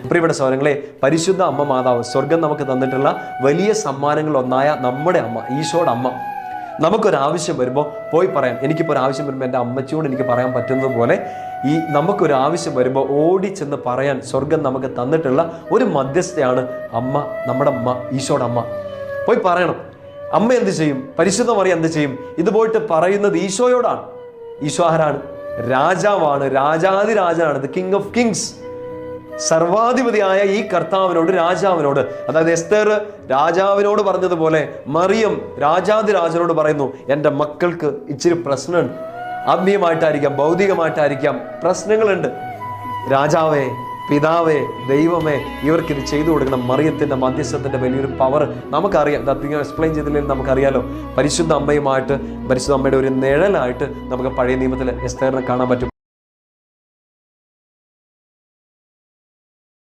പ്രിയപ്പെട്ട സഹോദരങ്ങളെ, പരിശുദ്ധ അമ്മ മാതാവ്, സ്വർഗം നമുക്ക് തന്നിട്ടുള്ള വലിയ സമ്മാനങ്ങളൊന്നായ നമ്മുടെ അമ്മ, ഈശോയുടെ അമ്മ, നമുക്കൊരാവശ്യം വരുമ്പോൾ പോയി പറയാം. എനിക്കിപ്പോൾ ഒരു ആവശ്യം വരുമ്പോൾ എൻ്റെ അമ്മച്ചിയോട് എനിക്ക് പറയാൻ പറ്റുന്നത് പോലെ നമുക്കൊരു ആവശ്യം വരുമ്പോൾ ഓടി ചെന്ന് പറയാൻ സ്വർഗം നമുക്ക് തന്നിട്ടുള്ള ഒരു മധ്യസ്ഥയാണ് അമ്മ, നമ്മുടെ അമ്മ, ഈശോയുടെ അമ്മ. പോയി പറയണം. അമ്മ എന്ത് ചെയ്യും? പരിശുദ്ധ മറിയം എന്ത് ചെയ്യും? ഇത് പോയിട്ട് പറയുന്നത് ഈശോയോടാണ്. ഈശോ ആരാണ്? രാജാവാണ്, രാജാതിരാജനാണ്, ദ കിങ് ഓഫ് കിങ്സ്. സർവാധിപതിയായ ഈ കർത്താവിനോട്, രാജാവിനോട്, അതായത് എസ്തേർ രാജാവിനോട് പറഞ്ഞതുപോലെ മറിയം രാജാതിരാജനോട് പറയുന്നു, എൻ്റെ മക്കൾക്ക് ഇച്ചിരി പ്രശ്നമുണ്ട്. ആത്മീയമായിട്ടായിരിക്കാം, ഭൗതികമായിട്ടായിരിക്കാം, പ്രശ്നങ്ങളുണ്ട്. രാജാവേ, പിതാവേ, ദൈവമേ, ഇവർക്കിത് ചെയ്തു കൊടുക്കണം. മറിയത്തിൻ്റെ മധ്യസ്ഥത്തിൻ്റെ വലിയൊരു പവർ നമുക്കറിയാം. ഇങ്ങനെ എക്സ്പ്ലെയിൻ ചെയ്തില്ലെങ്കിൽ നമുക്കറിയാലോ. പരിശുദ്ധ അമ്മയുമായിട്ട്, പരിശുദ്ധ അമ്മയുടെ ഒരു നിഴലായിട്ട് നമുക്ക് പഴയ നിയമത്തിൽ എസ്തേറിനെ കാണാൻ പറ്റും.